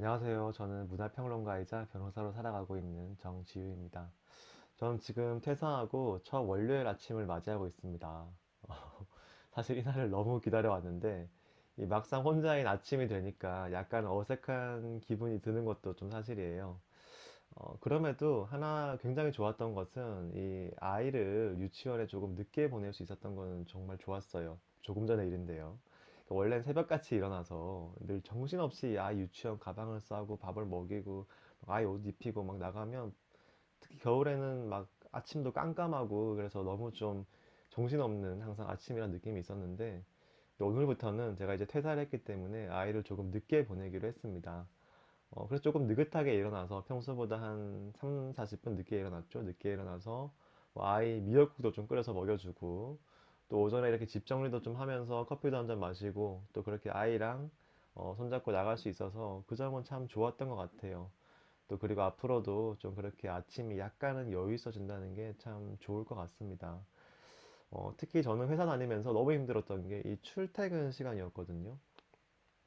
안녕하세요. 저는 문화평론가이자 변호사로 살아가고 있는 정지우입니다. 저는 지금 퇴사하고 첫 월요일 아침을 맞이하고 있습니다. 사실 이날을 너무 기다려왔는데 이 막상 혼자인 아침이 되니까 약간 어색한 기분이 드는 것도 좀 사실이에요. 그럼에도 하나 굉장히 좋았던 것은 이 아이를 유치원에 조금 늦게 보낼 수 있었던 거는 정말 좋았어요. 조금 전의 일인데요. 그러니까 원래는 새벽같이 일어나서 늘 정신없이 아이 유치원 가방을 싸고 밥을 먹이고 아이 옷 입히고 막 나가면 특히 겨울에는 막 아침도 깜깜하고 그래서 너무 좀 정신없는 항상 아침이라는 느낌이 있었는데 오늘부터는 제가 이제 퇴사를 했기 때문에 아이를 조금 늦게 보내기로 했습니다. 그래서 조금 느긋하게 일어나서 평소보다 한 3, 40분 늦게 일어났죠. 늦게 일어나서 뭐 아이 미역국도 좀 끓여서 먹여주고 또 오전에 이렇게 집 정리도 좀 하면서 커피도 한 잔 마시고 또 그렇게 아이랑 손잡고 나갈 수 있어서 그 점은 참 좋았던 것 같아요. 또 그리고 앞으로도 좀 그렇게 아침이 약간은 여유 있어진다는 게 참 좋을 것 같습니다. 특히 저는 회사 다니면서 너무 힘들었던 게 이 출퇴근 시간이었거든요.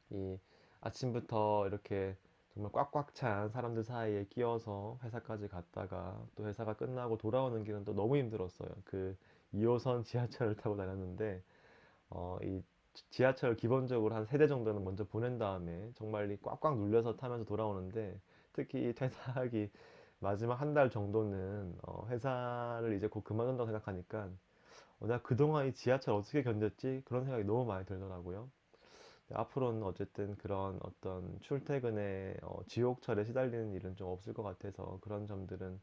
이 아침부터 이렇게 정말 꽉꽉 찬 사람들 사이에 끼어서 회사까지 갔다가 또 회사가 끝나고 돌아오는 길은 또 너무 힘들었어요. 그 2호선 지하철을 타고 다녔는데 이 지하철 기본적으로 한 3대 정도는 먼저 보낸 다음에 정말 이 꽉꽉 눌려서 타면서 돌아오는데 특히 이 퇴사하기 마지막 한 달 정도는 회사를 이제 곧 그만둔다고 생각하니까 내가 그동안 이 지하철 어떻게 견뎠지? 그런 생각이 너무 많이 들더라고요. 앞으로는 어쨌든 그런 어떤 출퇴근에 지옥철에 시달리는 일은 좀 없을 것 같아서 그런 점들은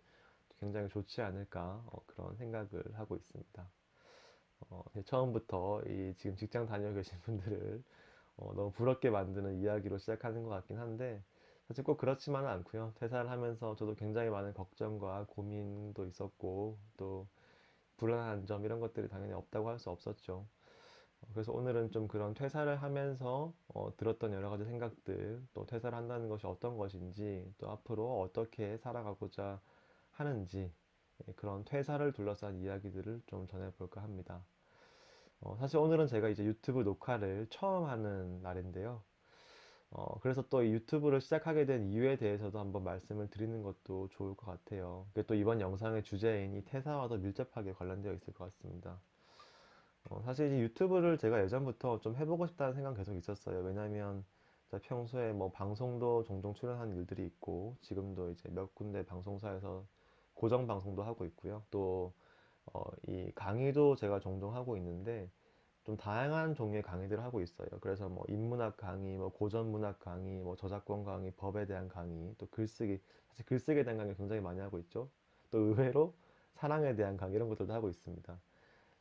굉장히 좋지 않을까 그런 생각을 하고 있습니다. 처음부터 이 지금 직장 다니고 계신 분들을 너무 부럽게 만드는 이야기로 시작하는 것 같긴 한데 사실 꼭 그렇지만은 않고요. 퇴사를 하면서 저도 굉장히 많은 걱정과 고민도 있었고 또 불안한 점 이런 것들이 당연히 없다고 할 수 없었죠. 그래서 오늘은 좀 그런 퇴사를 하면서 들었던 여러 가지 생각들, 또 퇴사를 한다는 것이 어떤 것인지, 또 앞으로 어떻게 살아가고자 하는지, 그런 퇴사를 둘러싼 이야기들을 좀 전해볼까 합니다. 사실 오늘은 제가 이제 유튜브 녹화를 처음 하는 날인데요. 그래서 또 이 유튜브를 시작하게 된 이유에 대해서도 한번 말씀을 드리는 것도 좋을 것 같아요. 그게 또 이번 영상의 주제인 이 퇴사와도 밀접하게 관련되어 있을 것 같습니다. 사실 이제 유튜브를 제가 예전부터 좀 해보고 싶다는 생각 계속 있었어요. 왜냐면 제가 평소에 뭐 방송도 종종 출연하는 일들이 있고 지금도 이제 몇 군데 방송사에서 고정 방송도 하고 있고요. 또 이 강의도 제가 종종 하고 있는데 좀 다양한 종류의 강의들을 하고 있어요. 그래서 뭐 인문학 강의, 뭐 고전문학 강의, 뭐 저작권 강의, 법에 대한 강의, 또 글쓰기, 사실 글쓰기에 대한 강의 굉장히 많이 하고 있죠. 또 의외로 사랑에 대한 강의 이런 것들도 하고 있습니다.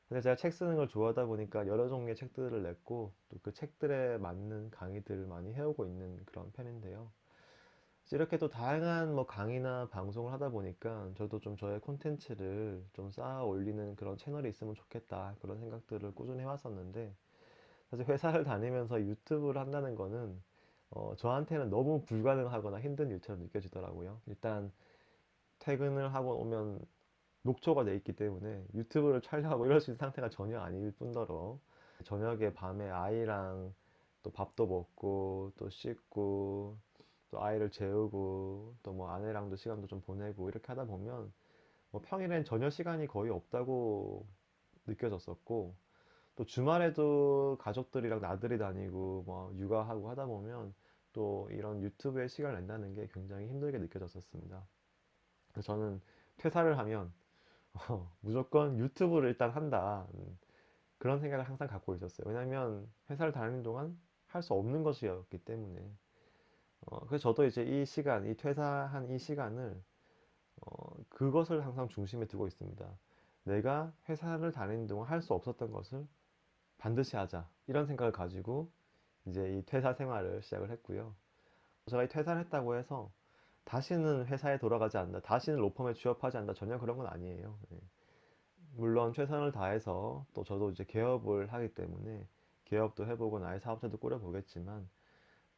근데 제가 책 쓰는 걸 좋아하다 보니까 여러 종류의 책들을 냈고 또 그 책들에 맞는 강의들을 많이 해오고 있는 그런 편인데요. 그래서 이렇게 또 다양한 뭐 강의나 방송을 하다 보니까 저도 좀 저의 콘텐츠를 좀 쌓아 올리는 그런 채널이 있으면 좋겠다 그런 생각들을 꾸준히 해왔었는데 사실 회사를 다니면서 유튜브를 한다는 거는 저한테는 너무 불가능하거나 힘든 일처럼 느껴지더라고요. 일단 퇴근을 하고 오면 녹초가 돼 있기 때문에 유튜브를 촬영하고 이럴 수 있는 상태가 전혀 아닐 뿐더러 저녁에 밤에 아이랑 또 밥도 먹고 또 씻고 또 아이를 재우고 또 뭐 아내랑도 시간도 좀 보내고 이렇게 하다 보면 뭐 평일엔 저녁 시간이 거의 없다고 느껴졌었고 또 주말에도 가족들이랑 나들이 다니고 뭐 육아하고 하다 보면 또 이런 유튜브에 시간을 낸다는 게 굉장히 힘들게 느껴졌었습니다. 그래서 저는 퇴사를 하면 무조건 유튜브를 일단 한다. 그런 생각을 항상 갖고 있었어요. 왜냐면 회사를 다니는 동안 할 수 없는 것이었기 때문에. 그래서 저도 이제 이 시간, 이 퇴사한 이 시간을 그것을 항상 중심에 두고 있습니다. 내가 회사를 다니는 동안 할 수 없었던 것을 반드시 하자. 이런 생각을 가지고 이제 이 퇴사 생활을 시작을 했고요. 제가 이 퇴사를 했다고 해서 다시는 회사에 돌아가지 않는다. 다시는 로펌에 취업하지 않는다. 전혀 그런 건 아니에요. 네. 물론 최선을 다해서 또 저도 이제 개업을 하기 때문에 개업도 해보고 나의 사업체도 꾸려보겠지만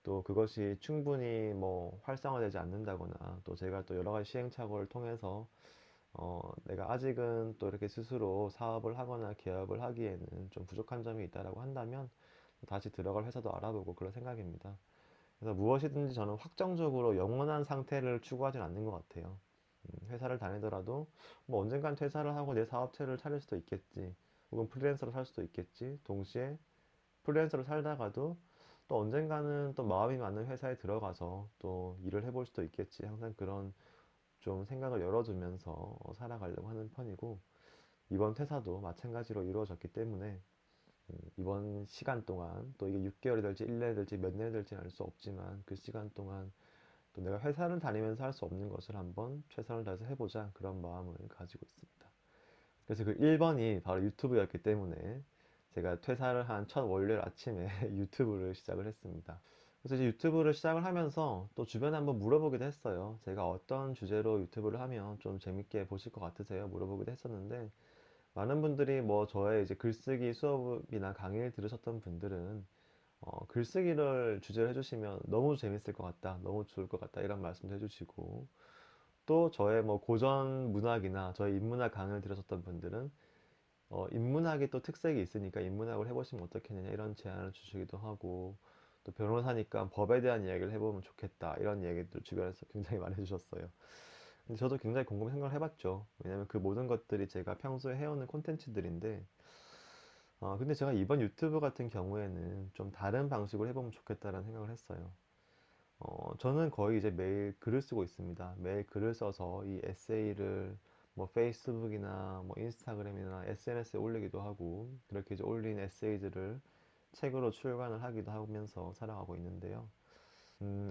또 그것이 충분히 뭐 활성화되지 않는다거나 또 제가 또 여러 가지 시행착오를 통해서 내가 아직은 또 이렇게 스스로 사업을 하거나 개업을 하기에는 좀 부족한 점이 있다라고 한다면 다시 들어갈 회사도 알아보고 그럴 생각입니다. 그래서 무엇이든지 저는 확정적으로 영원한 상태를 추구하진 않는 것 같아요. 회사를 다니더라도 뭐 언젠간 퇴사를 하고 내 사업체를 차릴 수도 있겠지. 혹은 프리랜서로 살 수도 있겠지. 동시에 프리랜서로 살다가도 또 언젠가는 또 마음이 맞는 회사에 들어가서 또 일을 해볼 수도 있겠지. 항상 그런 좀 생각을 열어두면서 살아가려고 하는 편이고, 이번 퇴사도 마찬가지로 이루어졌기 때문에 이번 시간 동안 또 이게 6개월이 될지 1년이 될지 몇 년이 될지 알 수 없지만 그 시간 동안 또 내가 회사를 다니면서 할 수 없는 것을 한번 최선을 다해서 해보자, 그런 마음을 가지고 있습니다. 그래서 그 1번이 바로 유튜브였기 때문에 제가 퇴사를 한 첫 월요일 아침에 유튜브를 시작을 했습니다. 그래서 이제 유튜브를 시작을 하면서 또 주변에 한번 물어보기도 했어요. 제가 어떤 주제로 유튜브를 하면 좀 재밌게 보실 것 같으세요? 물어보기도 했었는데, 많은 분들이 뭐 저의 이제 글쓰기 수업이나 강의를 들으셨던 분들은 글쓰기를 주제로 해주시면 너무 재밌을 것 같다, 너무 좋을 것 같다, 이런 말씀도 해주시고, 또 저의 뭐 고전 문학이나 저의 인문학 강의를 들으셨던 분들은 인문학이 또 특색이 있으니까 인문학을 해보시면 어떻겠느냐, 이런 제안을 주시기도 하고, 또 변호사니까 법에 대한 이야기를 해보면 좋겠다, 이런 얘기도 주변에서 굉장히 많이 해주셨어요. 근데 저도 굉장히 곰곰이 생각을 해봤죠. 왜냐면 그 모든 것들이 제가 평소에 해오는 콘텐츠들인데, 근데 제가 이번 유튜브 같은 경우에는 좀 다른 방식으로 해보면 좋겠다라는 생각을 했어요. 저는 거의 이제 매일 글을 쓰고 있습니다. 매일 글을 써서 이 에세이를 뭐 페이스북이나 뭐 인스타그램이나 SNS에 올리기도 하고, 그렇게 이제 올린 에세이들을 책으로 출간을 하기도 하면서 살아가고 있는데요.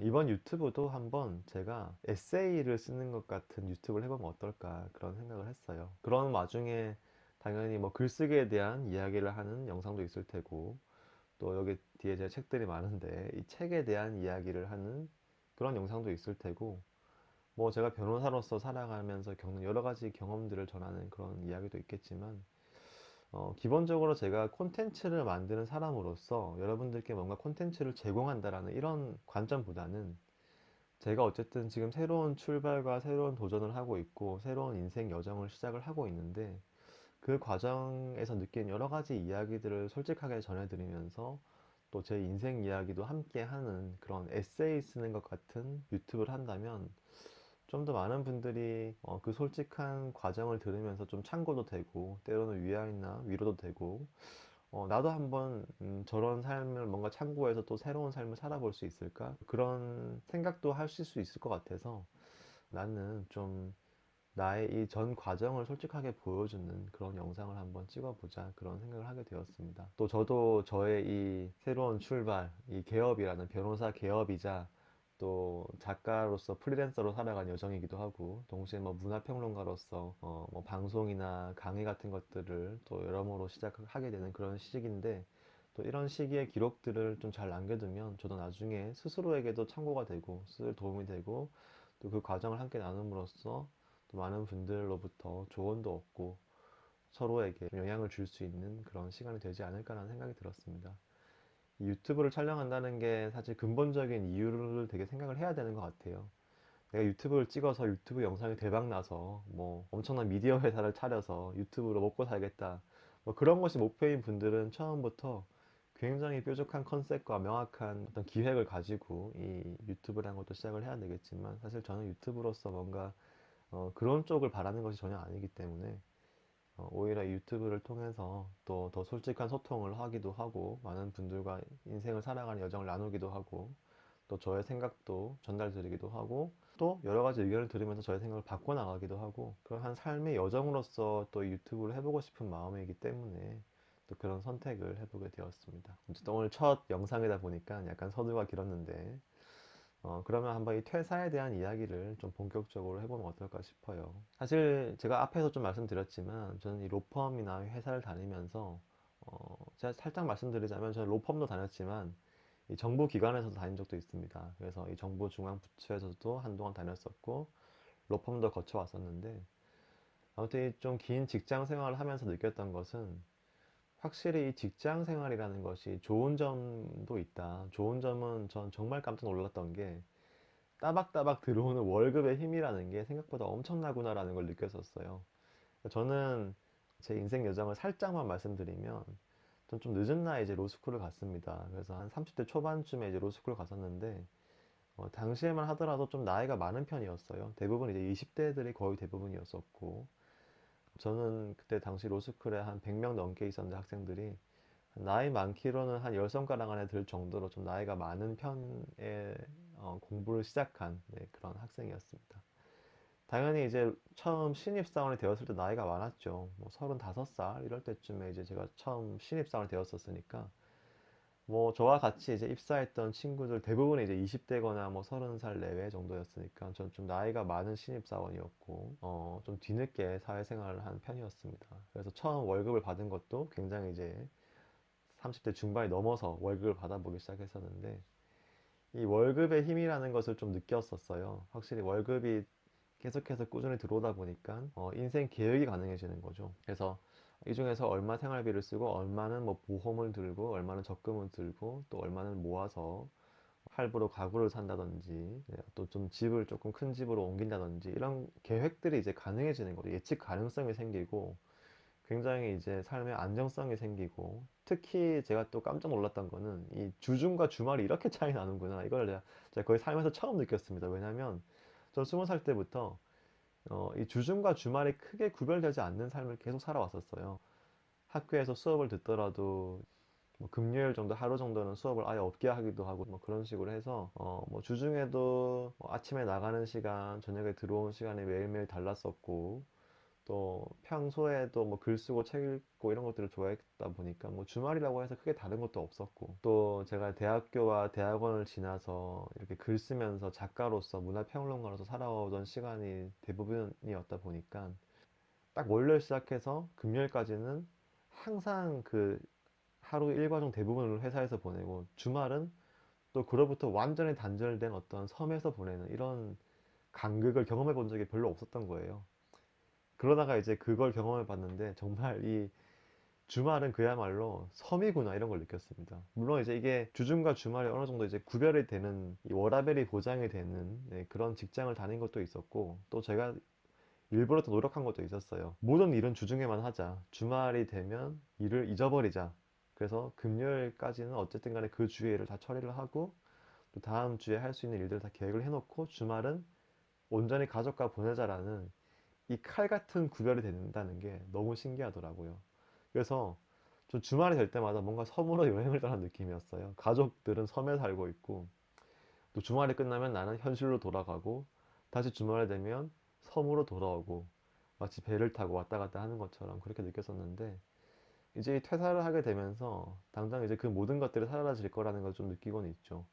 이번 유튜브도 한번 제가 에세이를 쓰는 것 같은 유튜브를 해보면 어떨까, 그런 생각을 했어요. 그런 와중에 당연히 뭐 글쓰기에 대한 이야기를 하는 영상도 있을 테고, 또 여기 뒤에 제 책들이 많은데 이 책에 대한 이야기를 하는 그런 영상도 있을 테고, 뭐 제가 변호사로서 살아가면서 겪는 여러 가지 경험들을 전하는 그런 이야기도 있겠지만, 기본적으로 제가 콘텐츠를 만드는 사람으로서 여러분들께 뭔가 콘텐츠를 제공한다라는 이런 관점보다는, 제가 어쨌든 지금 새로운 출발과 새로운 도전을 하고 있고 새로운 인생 여정을 시작을 하고 있는데, 그 과정에서 느낀 여러 가지 이야기들을 솔직하게 전해드리면서 또 제 인생 이야기도 함께 하는 그런 에세이 쓰는 것 같은 유튜브를 한다면, 좀 더 많은 분들이 그 솔직한 과정을 들으면서 좀 참고도 되고, 때로는 위안이나 위로도 되고, 나도 한번 저런 삶을 뭔가 참고해서 또 새로운 삶을 살아볼 수 있을까? 그런 생각도 하실 수 있을 것 같아서, 나는 좀 나의 이 전 과정을 솔직하게 보여주는 그런 영상을 한번 찍어보자, 그런 생각을 하게 되었습니다. 또 저도 저의 이 새로운 출발, 이 개업이라는 변호사 개업이자 또 작가로서 프리랜서로 살아간 여정이기도 하고, 동시에 뭐 문화평론가로서 뭐 방송이나 강의 같은 것들을 또 여러모로 시작하게 되는 그런 시기인데, 또 이런 시기의 기록들을 좀 잘 남겨두면 저도 나중에 스스로에게도 참고가 되고 쓸 도움이 되고, 또 그 과정을 함께 나눔으로써 또 많은 분들로부터 조언도 얻고 서로에게 영향을 줄 수 있는 그런 시간이 되지 않을까라는 생각이 들었습니다. 이 유튜브를 촬영한다는 게 사실 근본적인 이유를 되게 생각을 해야 되는 것 같아요. 내가 유튜브를 찍어서 유튜브 영상이 대박 나서 뭐 엄청난 미디어 회사를 차려서 유튜브로 먹고 살겠다, 뭐 그런 것이 목표인 분들은 처음부터 굉장히 뾰족한 컨셉과 명확한 어떤 기획을 가지고 이 유튜브라는 것도 시작을 해야 되겠지만, 사실 저는 유튜브로서 뭔가 그런 쪽을 바라는 것이 전혀 아니기 때문에, 오히려 유튜브를 통해서 또 더 솔직한 소통을 하기도 하고, 많은 분들과 인생을 살아가는 여정을 나누기도 하고, 또 저의 생각도 전달드리기도 하고, 또 여러 가지 의견을 들으면서 저의 생각을 바꿔나가기도 하고, 그런 한 삶의 여정으로서 또 유튜브를 해보고 싶은 마음이기 때문에 또 그런 선택을 해보게 되었습니다. 어쨌든 오늘 첫 영상이다 보니까 약간 서두가 길었는데, 그러면 한번 이 퇴사에 대한 이야기를 좀 본격적으로 해보면 어떨까 싶어요. 사실 제가 앞에서 좀 말씀드렸지만 저는 이 로펌이나 회사를 다니면서, 제가 살짝 말씀드리자면 저는 로펌도 다녔지만 이 정부 기관에서도 다닌 적도 있습니다. 그래서 이 정부 중앙 부처에서도 한동안 다녔었고 로펌도 거쳐왔었는데, 아무튼 좀 긴 직장 생활을 하면서 느꼈던 것은, 확실히 이 직장 생활이라는 것이 좋은 점도 있다. 좋은 점은 전 정말 깜짝 놀랐던 게, 따박따박 들어오는 월급의 힘이라는 게 생각보다 엄청나구나라는 걸 느꼈었어요. 저는 제 인생 여정을 살짝만 말씀드리면, 전 좀 늦은 나이에 이제 로스쿨을 갔습니다. 그래서 한 30대 초반쯤에 이제 로스쿨을 갔었는데, 당시에만 하더라도 좀 나이가 많은 편이었어요. 대부분 이제 20대들이 거의 대부분이었었고, 저는 그때 당시 로스쿨에 한 100명 넘게 있었는데 학생들이 나이 많기로는 한 10손가락 안에 들 정도로 좀 나이가 많은 편의 공부를 시작한 네, 그런 학생이었습니다. 당연히 이제 처음 신입사원이 되었을 때 나이가 많았죠. 뭐 35살 이럴 때쯤에 이제 제가 처음 신입사원이 되었었으니까 뭐 저와 같이 이제 입사했던 친구들 대부분 이제 20대거나 뭐 30살 내외 정도였으니까 전 좀 나이가 많은 신입사원이었고 좀 뒤늦게 사회생활을 한 편이었습니다. 그래서 처음 월급을 받은 것도 굉장히 이제 30대 중반이 넘어서 월급을 받아보기 시작했었는데 이 월급의 힘이라는 것을 좀 느꼈었어요. 확실히 월급이 계속해서 꾸준히 들어오다 보니까 인생 계획이 가능해지는 거죠. 그래서 이 중에서 얼마 생활비를 쓰고 얼마는 뭐 보험을 들고 얼마는 적금을 들고 또 얼마는 모아서 할부로 가구를 산다든지 또 좀 집을 조금 큰 집으로 옮긴다든지 이런 계획들이 이제 가능해지는 거죠. 예측 가능성이 생기고 굉장히 이제 삶의 안정성이 생기고 특히 제가 또 깜짝 놀랐던 거는 이 주중과 주말이 이렇게 차이 나는구나 이걸 제가 거의 살면서 처음 느꼈습니다. 왜냐면 전 20살 때부터 이 주중과 주말이 크게 구별되지 않는 삶을 계속 살아왔었어요. 학교에서 수업을 듣더라도 뭐 금요일 정도 하루 정도는 수업을 아예 없게 하기도 하고 뭐 그런 식으로 해서 뭐 주중에도 뭐 아침에 나가는 시간, 저녁에 들어오는 시간이 매일매일 달랐었고 또 평소에도 뭐 글 쓰고 책 읽고 이런 것들을 좋아했다 보니까 뭐 주말이라고 해서 크게 다른 것도 없었고 또 제가 대학교와 대학원을 지나서 이렇게 글 쓰면서 작가로서 문화평론가로서 살아오던 시간이 대부분이었다 보니까 딱 월요일 시작해서 금요일까지는 항상 그 하루 일과중 대부분을 회사에서 보내고 주말은 또 그로부터 완전히 단절된 어떤 섬에서 보내는 이런 간극을 경험해 본 적이 별로 없었던 거예요. 그러다가 이제 그걸 경험해 봤는데 정말 이 주말은 그야말로 섬이구나 이런 걸 느꼈습니다. 물론 이제 이게 주중과 주말이 어느 정도 이제 구별이 되는 이 워라밸이 보장이 되는 네, 그런 직장을 다닌 것도 있었고 또 제가 일부러 더 노력한 것도 있었어요. 모든 일은 주중에만 하자. 주말이 되면 일을 잊어버리자. 그래서 금요일까지는 어쨌든 간에 그 주의 일을 다 처리를 하고 또 다음 주에 할 수 있는 일들을 다 계획을 해놓고 주말은 온전히 가족과 보내자라는 이 칼 같은 구별이 된다는 게 너무 신기하더라고요. 그래서 좀 주말이 될 때마다 뭔가 섬으로 여행을 떠난 느낌이었어요. 가족들은 섬에 살고 있고 또 주말이 끝나면 나는 현실로 돌아가고 다시 주말이 되면 섬으로 돌아오고 마치 배를 타고 왔다 갔다 하는 것처럼 그렇게 느꼈었는데 이제 퇴사를 하게 되면서 당장 이제 그 모든 것들이 사라질 거라는 걸 좀 느끼고는 있죠.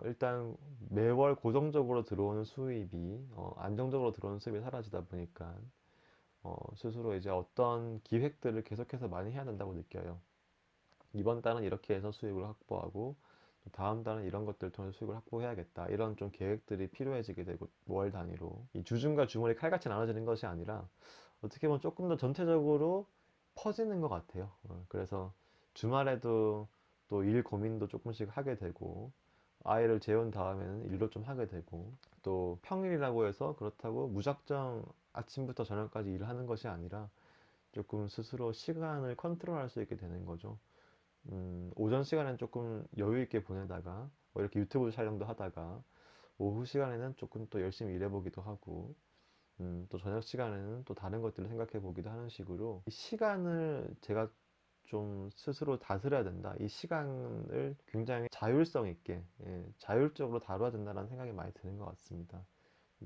일단 매월 고정적으로 들어오는 수입이 안정적으로 들어오는 수입이 사라지다 보니까 스스로 이제 어떤 기획들을 계속해서 많이 해야 된다고 느껴요. 이번 달은 이렇게 해서 수익을 확보하고 또 다음 달은 이런 것들을 통해서 수익을 확보해야겠다. 이런 좀 계획들이 필요해지게 되고 월 단위로 이 주중과 주말이 칼같이 나눠지는 것이 아니라 어떻게 보면 조금 더 전체적으로 퍼지는 것 같아요. 그래서 주말에도 또 일 고민도 조금씩 하게 되고 아이를 재운 다음에는 일도 좀 하게 되고 또 평일이라고 해서 그렇다고 무작정 아침부터 저녁까지 일하는 것이 아니라 조금 스스로 시간을 컨트롤할 수 있게 되는 거죠. 오전 시간엔 조금 여유 있게 보내다가 뭐 이렇게 유튜브 촬영도 하다가 오후 시간에는 조금 또 열심히 일해보기도 하고 또 저녁 시간에는 또 다른 것들을 생각해 보기도 하는 식으로 이 시간을 제가 좀 스스로 다스려야 된다. 이 시간을 굉장히 자율성 있게 자율적으로 다뤄야 된다는 생각이 많이 드는 것 같습니다.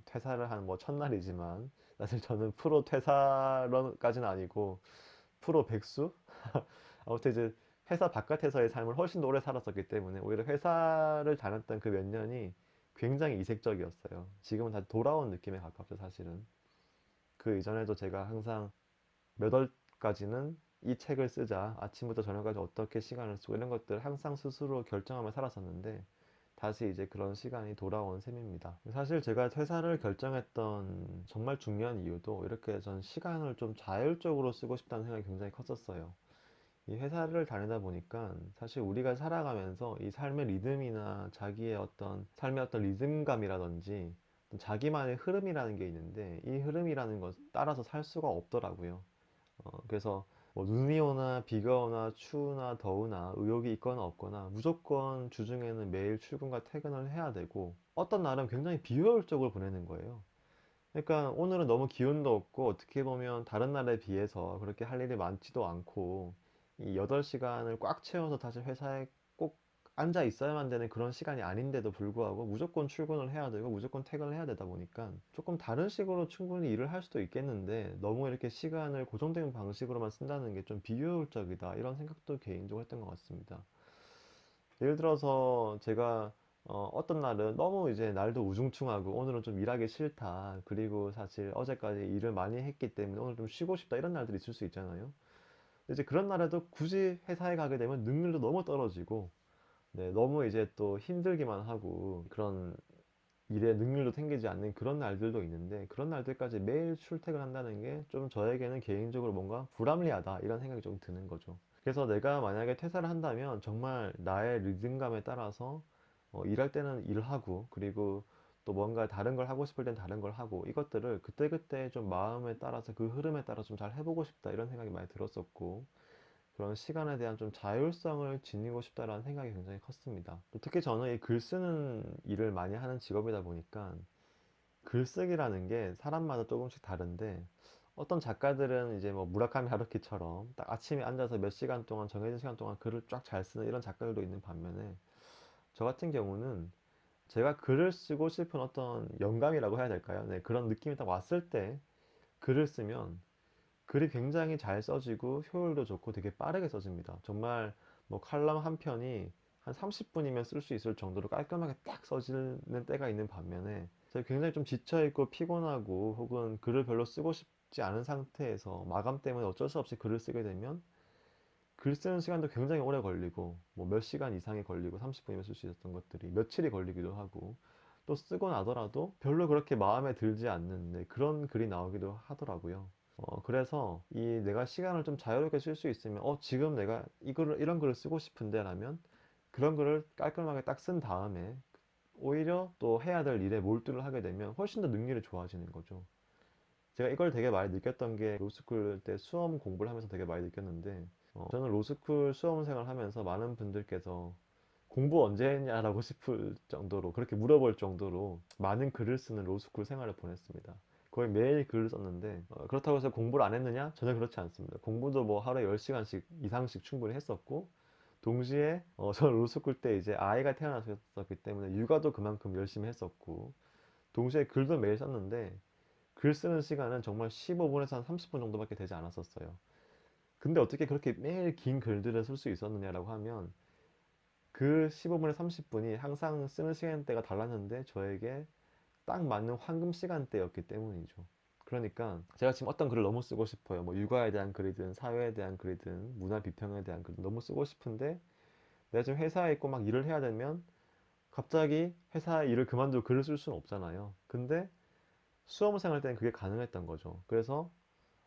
퇴사를 한 뭐 첫날이지만 사실 저는 프로 퇴사런까지는 아니고 프로 백수? 아무튼 이제 회사 바깥에서의 삶을 훨씬 더 오래 살았었기 때문에 오히려 회사를 다녔던 그 몇 년이 굉장히 이색적이었어요. 지금은 다시 돌아온 느낌에 가깝죠, 사실은. 그 이전에도 제가 항상 몇 월까지는 이 책을 쓰자, 아침부터 저녁까지 어떻게 시간을 쓰고 이런 것들 항상 스스로 결정하며 살았었는데 다시 이제 그런 시간이 돌아온 셈입니다. 사실 제가 퇴사를 결정했던 정말 중요한 이유도 이렇게 전 시간을 좀 자율적으로 쓰고 싶다는 생각이 굉장히 컸었어요. 이 회사를 다니다 보니까 사실 우리가 살아가면서 이 삶의 리듬이나 자기의 어떤 삶의 어떤 리듬감이라든지 어떤 자기만의 흐름이라는 게 있는데 이 흐름이라는 것 따라서 살 수가 없더라고요. 그래서 뭐 눈이 오나 비가 오나 추우나 더우나 의욕이 있거나 없거나 무조건 주중에는 매일 출근과 퇴근을 해야 되고 어떤 날은 굉장히 비효율적으로 보내는 거예요. 그러니까 오늘은 너무 기운도 없고 어떻게 보면 다른 날에 비해서 그렇게 할 일이 많지도 않고 이 8시간을 꽉 채워서 다시 회사에 꼭 앉아 있어야만 되는 그런 시간이 아닌데도 불구하고 무조건 출근을 해야 되고 무조건 퇴근을 해야 되다 보니까 조금 다른 식으로 충분히 일을 할 수도 있겠는데 너무 이렇게 시간을 고정된 방식으로만 쓴다는 게 좀 비효율적이다 이런 생각도 개인적으로 했던 것 같습니다. 예를 들어서 제가 어떤 날은 너무 이제 날도 우중충하고 오늘은 좀 일하기 싫다. 그리고 사실 어제까지 일을 많이 했기 때문에 오늘 좀 쉬고 싶다. 이런 날들이 있을 수 있잖아요. 근데 이제 그런 날에도 굳이 회사에 가게 되면 능률도 너무 떨어지고, 네, 너무 이제 또 힘들기만 하고 그런 일에 능률도 생기지 않는 그런 날들도 있는데 그런 날들까지 매일 출퇴근한다는 게 좀 저에게는 개인적으로 뭔가 불합리하다 이런 생각이 좀 드는 거죠. 그래서 내가 만약에 퇴사를 한다면 정말 나의 리듬감에 따라서 일할 때는 일하고 그리고 또 뭔가 다른 걸 하고 싶을 땐 다른 걸 하고 이것들을 그때그때 좀 마음에 따라서 그 흐름에 따라 좀 잘 해보고 싶다 이런 생각이 많이 들었었고 그런 시간에 대한 좀 자율성을 지니고 싶다라는 생각이 굉장히 컸습니다. 또 특히 저는 이 글 쓰는 일을 많이 하는 직업이다 보니까 글쓰기라는 게 사람마다 조금씩 다른데 어떤 작가들은 이제 뭐 무라카미 하루키처럼 딱 아침에 앉아서 몇 시간 동안 정해진 시간 동안 글을 쫙 잘 쓰는 이런 작가들도 있는 반면에 저 같은 경우는 제가 글을 쓰고 싶은 어떤 영감이라고 해야 될까요? 네, 그런 느낌이 딱 왔을 때 글을 쓰면 글이 굉장히 잘 써지고 효율도 좋고 되게 빠르게 써집니다. 정말 뭐 칼럼 한 편이 한 30분이면 쓸 수 있을 정도로 깔끔하게 딱 써지는 때가 있는 반면에 제가 굉장히 좀 지쳐있고 피곤하고 혹은 글을 별로 쓰고 싶지 않은 상태에서 마감 때문에 어쩔 수 없이 글을 쓰게 되면 글 쓰는 시간도 굉장히 오래 걸리고 뭐 몇 시간 이상이 걸리고 30분이면 쓸 수 있었던 것들이 며칠이 걸리기도 하고 또 쓰고 나더라도 별로 그렇게 마음에 들지 않는 네, 그런 글이 나오기도 하더라고요. 그래서 이 내가 시간을 좀 자유롭게 쓸 수 있으면 지금 내가 이런 글을 쓰고 싶은데 라면 그런 글을 깔끔하게 딱 쓴 다음에 오히려 또 해야 될 일에 몰두를 하게 되면 훨씬 더 능률이 좋아지는 거죠. 제가 이걸 되게 많이 느꼈던 게 로스쿨 때 수험 공부를 하면서 되게 많이 느꼈는데 저는 로스쿨 수험생활 하면서 많은 분들께서 공부 언제 했냐라고 싶을 정도로 그렇게 물어볼 정도로 많은 글을 쓰는 로스쿨 생활을 보냈습니다. 거의 매일 글을 썼는데 그렇다고 해서 공부를 안 했느냐? 전혀 그렇지 않습니다. 공부도 뭐 하루에 10시간씩 이상씩 충분히 했었고 동시에 저는 로스쿨 때 이제 아이가 태어났었기 때문에 육아도 그만큼 열심히 했었고 동시에 글도 매일 썼는데 글 쓰는 시간은 정말 15분에서 한 30분 정도밖에 되지 않았었어요. 근데 어떻게 그렇게 매일 긴 글들을 쓸 수 있었느냐라고 하면 그 15분에 30분이 항상 쓰는 시간대가 달랐는데 저에게 딱 맞는 황금 시간대였기 때문이죠. 그러니까 제가 지금 어떤 글을 너무 쓰고 싶어요. 뭐 육아에 대한 글이든 사회에 대한 글이든 문화 비평에 대한 글을 너무 쓰고 싶은데 내가 지금 회사에 있고 막 일을 해야 되면 갑자기 회사 일을 그만두고 글을 쓸 수는 없잖아요. 근데 수험생활 때는 그게 가능했던 거죠. 그래서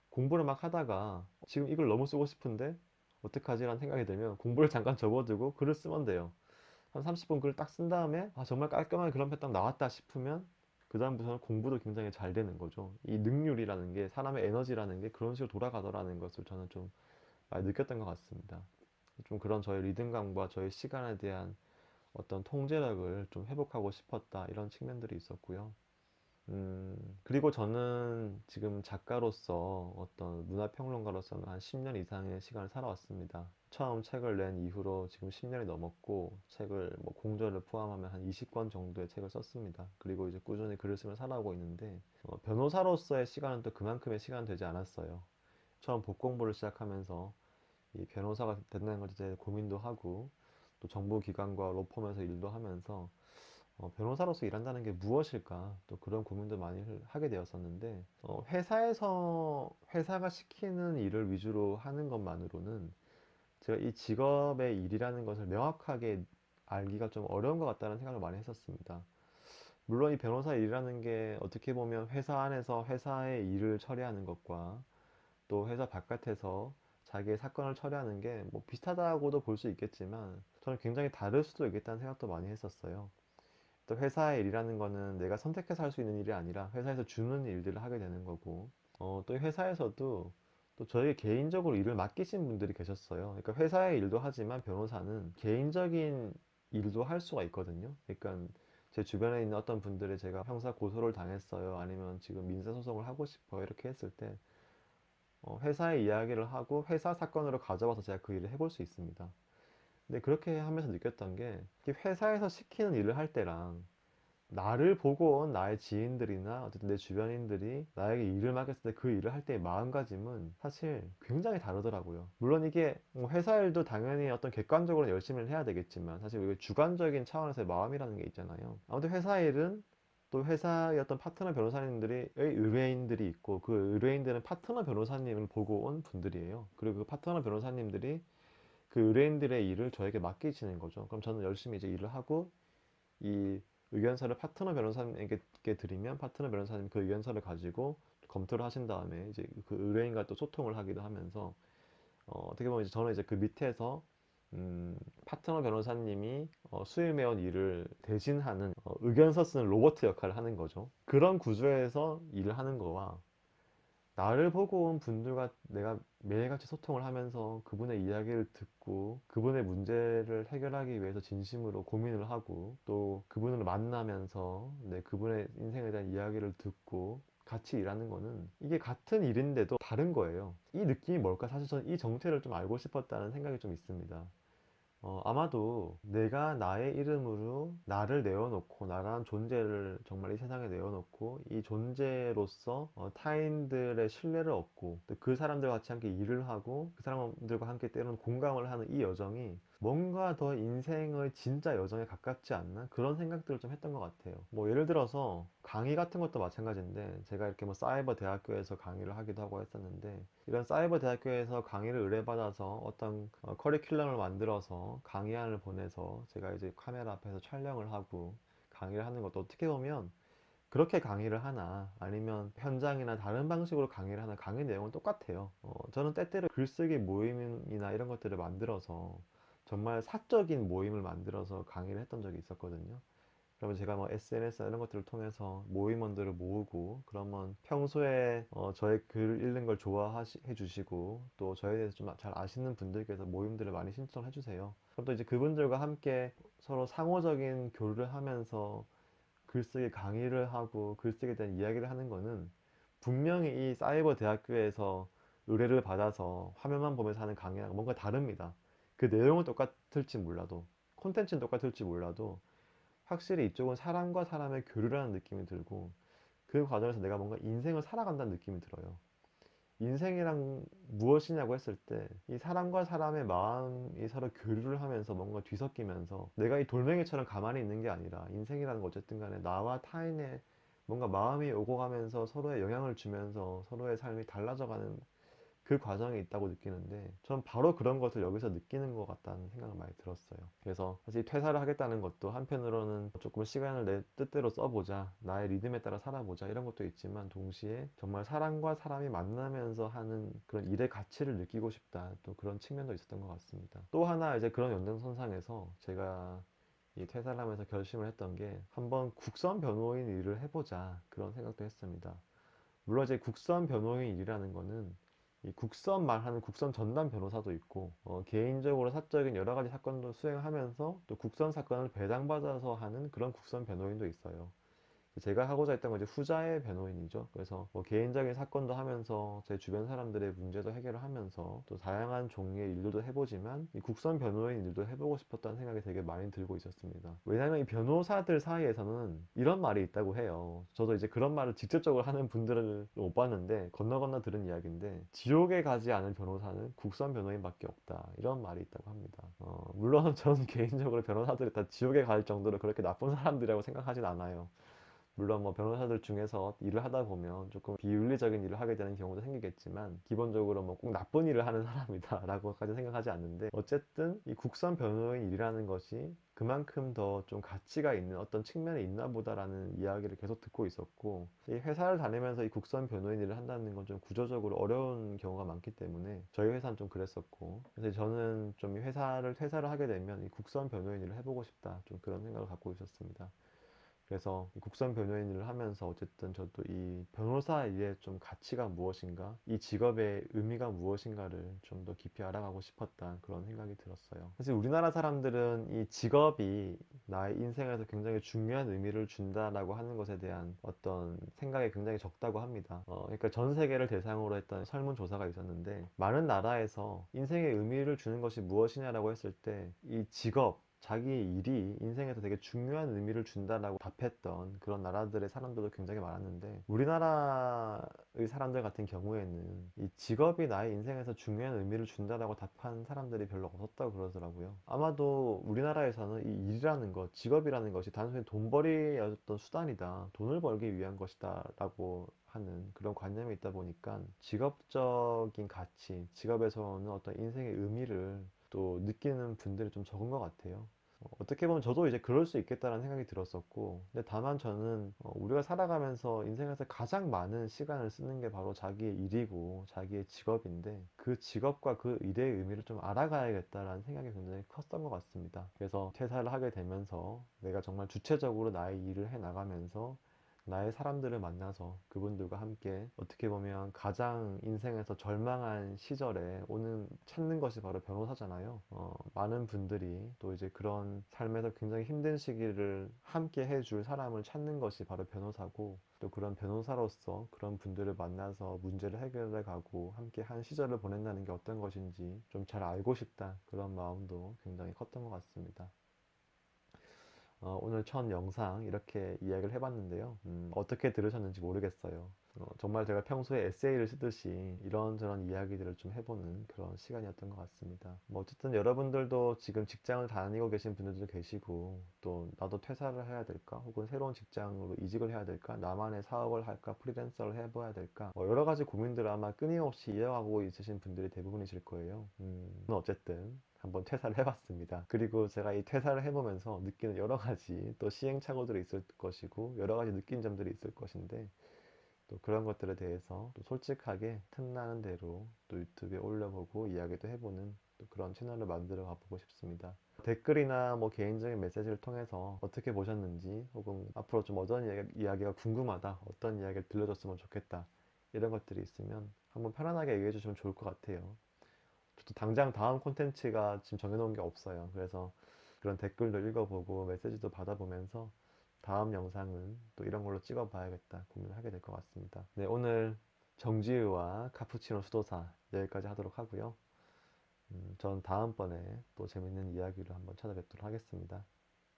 공부를 막 하다가 지금 이걸 너무 쓰고 싶은데 어떡하지라는 생각이 들면 공부를 잠깐 접어두고 글을 쓰면 돼요. 한 30분 글을 딱 쓴 다음에 정말 깔끔하게 그런 패턴 나왔다 싶으면 그 다음부터는 공부도 굉장히 잘 되는 거죠. 이 능률이라는 게 사람의 에너지라는 게 그런 식으로 돌아가더라는 것을 저는 좀 많이 느꼈던 것 같습니다. 좀 그런 저의 리듬감과 저의 시간에 대한 어떤 통제력을 좀 회복하고 싶었다 이런 측면들이 있었고요. 그리고 저는 지금 작가로서 어떤 문화평론가로서는 한 10년 이상의 시간을 살아왔습니다. 처음 책을 낸 이후로 지금 10년이 넘었고, 책을 뭐 공저를 포함하면 한 20권 정도의 책을 썼습니다. 그리고 이제 꾸준히 글을 쓰며 살아오고 있는데, 변호사로서의 시간은 또 그만큼의 시간 되지 않았어요. 처음 법공부를 시작하면서 이 변호사가 된다는 것에 대해 고민도 하고, 또 정부기관과 로펌에서 일도 하면서 변호사로서 일한다는 게 무엇일까? 또 그런 고민도 많이 하게 되었었는데, 회사에서 회사가 시키는 일을 위주로 하는 것만으로는 제가 이 직업의 일이라는 것을 명확하게 알기가 좀 어려운 것 같다는 생각을 많이 했었습니다. 물론 이 변호사 일이라는 게 어떻게 보면 회사 안에서 회사의 일을 처리하는 것과 또 회사 바깥에서 자기의 사건을 처리하는 게 뭐 비슷하다고도 볼 수 있겠지만 저는 굉장히 다를 수도 있겠다는 생각도 많이 했었어요. 또 회사의 일이라는 거는 내가 선택해서 할 수 있는 일이 아니라 회사에서 주는 일들을 하게 되는 거고 또 회사에서도 또 저에게 개인적으로 일을 맡기신 분들이 계셨어요. 그러니까 회사의 일도 하지만 변호사는 개인적인 일도 할 수가 있거든요. 그러니까 제 주변에 있는 어떤 분들이 제가 형사 고소를 당했어요. 아니면 지금 민사소송을 하고 싶어요. 이렇게 했을 때 회사의 이야기를 하고 회사 사건으로 가져와서 제가 그 일을 해볼 수 있습니다. 근데 그렇게 하면서 느꼈던 게 회사에서 시키는 일을 할 때랑 나를 보고 온 나의 지인들이나 어쨌든 내 주변인들이 나에게 일을 맡겼을 때 그 일을 할 때의 마음가짐은 사실 굉장히 다르더라고요. 물론 이게 뭐 회사 일도 당연히 어떤 객관적으로 열심히 해야 되겠지만 사실 이게 주관적인 차원에서의 마음이라는 게 있잖아요. 아무튼 회사 일은 또 회사의 어떤 파트너 변호사님들이 의뢰인들이 있고 그 의뢰인들은 파트너 변호사님을 보고 온 분들이에요. 그리고 그 파트너 변호사님들이 그 의뢰인들의 일을 저에게 맡기시는 거죠. 그럼 저는 열심히 이제 일을 하고 이 의견서를 파트너 변호사님에게 드리면 파트너 변호사님 그 의견서를 가지고 검토를 하신 다음에 이제 그 의뢰인과 또 소통을 하기도 하면서 어떻게 보면 이제 저는 이제 그 밑에서 파트너 변호사님이 수임해온 일을 대신하는 의견서 쓰는 로버트 역할을 하는 거죠. 그런 구조에서 일을 하는 거와 나를 보고 온 분들과 내가 매일같이 소통을 하면서 그분의 이야기를 듣고 그분의 문제를 해결하기 위해서 진심으로 고민을 하고 또 그분을 만나면서 그분의 인생에 대한 이야기를 듣고 같이 일하는 거는 이게 같은 일인데도 다른 거예요. 이 느낌이 뭘까? 사실 저는 이 정체를 좀 알고 싶었다는 생각이 좀 있습니다. 아마도 내가 나의 이름으로 나를 내어놓고 나라는 존재를 정말 이 세상에 내어놓고 이 존재로서 타인들의 신뢰를 얻고 또 그 사람들과 같이 함께 일을 하고 그 사람들과 함께 때로는 공감을 하는 이 여정이 뭔가 더 인생의 진짜 여정에 가깝지 않나 그런 생각들을 좀 했던 것 같아요. 뭐 예를 들어서 강의 같은 것도 마찬가지인데 제가 이렇게 뭐 사이버 대학교에서 강의를 하기도 하고 했었는데 이런 사이버 대학교에서 강의를 의뢰받아서 어떤 커리큘럼을 만들어서 강의안을 보내서 제가 이제 카메라 앞에서 촬영을 하고 강의를 하는 것도 어떻게 보면 그렇게 강의를 하나 아니면 현장이나 다른 방식으로 강의를 하나 강의 내용은 똑같아요. 저는 때때로 글쓰기 모임이나 이런 것들을 만들어서 정말 사적인 모임을 만들어서 강의를 했던 적이 있었거든요. 그러면 제가 뭐 SNS 이런 것들을 통해서 모임원들을 모으고 그러면 평소에 저의 글 읽는 걸 좋아해 주시고 또 저에 대해서 좀 잘 아시는 분들께서 모임들을 많이 신청해 주세요. 그럼 또 이제 그분들과 함께 서로 상호적인 교류를 하면서 글쓰기 강의를 하고 글쓰기에 대한 이야기를 하는 거는 분명히 이 사이버 대학교에서 의뢰를 받아서 화면만 보면서 하는 강의랑 뭔가 다릅니다. 그 내용은 똑같을지 몰라도 콘텐츠는 똑같을지 몰라도 확실히 이쪽은 사람과 사람의 교류라는 느낌이 들고 그 과정에서 내가 뭔가 인생을 살아간다는 느낌이 들어요. 인생이란 무엇이냐고 했을 때 이 사람과 사람의 마음이 서로 교류를 하면서 뭔가 뒤섞이면서 내가 이 돌멩이처럼 가만히 있는 게 아니라 인생이라는 거 어쨌든 간에 나와 타인의 뭔가 마음이 오고 가면서 서로의 영향을 주면서 서로의 삶이 달라져가는 그 과정에 있다고 느끼는데 전 바로 그런 것을 여기서 느끼는 것 같다는 생각을 많이 들었어요. 그래서 사실 퇴사를 하겠다는 것도 한편으로는 조금 시간을 내 뜻대로 써보자, 나의 리듬에 따라 살아보자 이런 것도 있지만 동시에 정말 사람과 사람이 만나면서 하는 그런 일의 가치를 느끼고 싶다, 또 그런 측면도 있었던 것 같습니다. 또 하나 이제 그런 연장선상에서 제가 이 퇴사를 하면서 결심을 했던 게 한번 국선 변호인 일을 해보자 그런 생각도 했습니다. 물론 이제 국선 변호인 일이라는 거는 이 국선 말하는 국선 전담 변호사도 있고 개인적으로 사적인 여러 가지 사건도 수행하면서 또 국선 사건을 배당받아서 하는 그런 국선 변호인도 있어요. 제가 하고자 했던 건 이제 후자의 변호인이죠. 그래서 뭐 개인적인 사건도 하면서 제 주변 사람들의 문제도 해결을 하면서 또 다양한 종류의 일들도 해보지만 이 국선 변호인 일도 해보고 싶었다는 생각이 되게 많이 들고 있었습니다. 왜냐하면 이 변호사들 사이에서는 이런 말이 있다고 해요. 저도 이제 그런 말을 직접적으로 하는 분들을 못 봤는데 건너 건너 들은 이야기인데 지옥에 가지 않은 변호사는 국선 변호인밖에 없다. 이런 말이 있다고 합니다. 물론 저는 개인적으로 변호사들이 다 지옥에 갈 정도로 그렇게 나쁜 사람들이라고 생각하진 않아요. 물론 뭐 변호사들 중에서 일을 하다 보면 조금 비윤리적인 일을 하게 되는 경우도 생기겠지만 기본적으로 뭐 꼭 나쁜 일을 하는 사람이다 라고까지 생각하지 않는데 어쨌든 이 국선 변호인 일이라는 것이 그만큼 더 좀 가치가 있는 어떤 측면에 있나 보다라는 이야기를 계속 듣고 있었고 이 회사를 다니면서 이 국선 변호인 일을 한다는 건 좀 구조적으로 어려운 경우가 많기 때문에 저희 회사는 좀 그랬었고 그래서 저는 좀 이 회사를 퇴사를 하게 되면 이 국선 변호인 일을 해보고 싶다 좀 그런 생각을 갖고 있었습니다. 그래서 이 국선 변호인 일을 하면서 어쨌든 저도 이 변호사 일의 좀 가치가 무엇인가, 이 직업의 의미가 무엇인가를 좀 더 깊이 알아가고 싶었다, 그런 생각이 들었어요. 사실 우리나라 사람들은 이 직업이 나의 인생에서 굉장히 중요한 의미를 준다라고 하는 것에 대한 어떤 생각이 굉장히 적다고 합니다. 그러니까 전 세계를 대상으로 했던 설문조사가 있었는데, 많은 나라에서 인생의 의미를 주는 것이 무엇이냐라고 했을 때 이 직업, 자기의 일이 인생에서 되게 중요한 의미를 준다라고 답했던 그런 나라들의 사람들도 굉장히 많았는데, 우리나라의 사람들 같은 경우에는 이 직업이 나의 인생에서 중요한 의미를 준다라고 답한 사람들이 별로 없었다고 그러더라고요. 아마도 우리나라에서는 이 일이라는 것, 직업이라는 것이 단순히 돈벌이의 어떤 수단이다, 돈을 벌기 위한 것이다 라고 하는 그런 관념이 있다 보니까 직업적인 가치, 직업에서 오는 어떤 인생의 의미를 또 느끼는 분들이 좀 적은 것 같아요. 어떻게 보면 저도 이제 그럴 수 있겠다는 생각이 들었었고, 근데 다만 저는 우리가 살아가면서 인생에서 가장 많은 시간을 쓰는 게 바로 자기의 일이고 자기의 직업인데, 그 직업과 그 일의 의미를 좀 알아가야겠다라는 생각이 굉장히 컸던 것 같습니다. 그래서 퇴사를 하게 되면서 내가 정말 주체적으로 나의 일을 해 나가면서 나의 사람들을 만나서 그분들과 함께, 어떻게 보면 가장 인생에서 절망한 시절에 오는 찾는 것이 바로 변호사잖아요. 많은 분들이 또 이제 그런 삶에서 굉장히 힘든 시기를 함께 해줄 사람을 찾는 것이 바로 변호사고, 또 그런 변호사로서 그런 분들을 만나서 문제를 해결해 가고 함께 한 시절을 보낸다는 게 어떤 것인지 좀 잘 알고 싶다, 그런 마음도 굉장히 컸던 것 같습니다. 오늘 첫 영상 이렇게 이야기를 해봤는데요. 어떻게 들으셨는지 모르겠어요. 정말 제가 평소에 에세이를 쓰듯이 이런저런 이야기들을 좀 해보는 그런 시간이었던 것 같습니다. 뭐 어쨌든 여러분들도 지금 직장을 다니고 계신 분들도 계시고, 또 나도 퇴사를 해야 될까, 혹은 새로운 직장으로 이직을 해야 될까, 나만의 사업을 할까, 프리랜서를 해봐야 될까, 여러 가지 고민들을 아마 끊임없이 이어가고 있으신 분들이 대부분이실 거예요. 어쨌든 한번 퇴사를 해봤습니다. 그리고 제가 이 퇴사를 해보면서 느끼는 여러 가지 또 시행착오들이 있을 것이고, 여러 가지 느낀 점들이 있을 것인데, 또 그런 것들에 대해서 또 솔직하게 틈나는 대로 또 유튜브에 올려보고 이야기도 해보는 또 그런 채널을 만들어 가보고 싶습니다. 댓글이나 뭐 개인적인 메시지를 통해서 어떻게 보셨는지, 혹은 앞으로 좀 어떤 이야기가 궁금하다, 어떤 이야기를 들려줬으면 좋겠다, 이런 것들이 있으면 한번 편안하게 얘기해 주시면 좋을 것 같아요. 저도 당장 다음 콘텐츠가 지금 정해놓은 게 없어요. 그래서 그런 댓글도 읽어보고 메시지도 받아보면서 다음 영상은 또 이런 걸로 찍어봐야겠다 고민을 하게 될 것 같습니다. 네, 오늘 정지우와 카푸치노 수도사 여기까지 하도록 하고요. 전 다음번에 또 재밌는 이야기를 한번 찾아뵙도록 하겠습니다.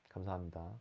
감사합니다.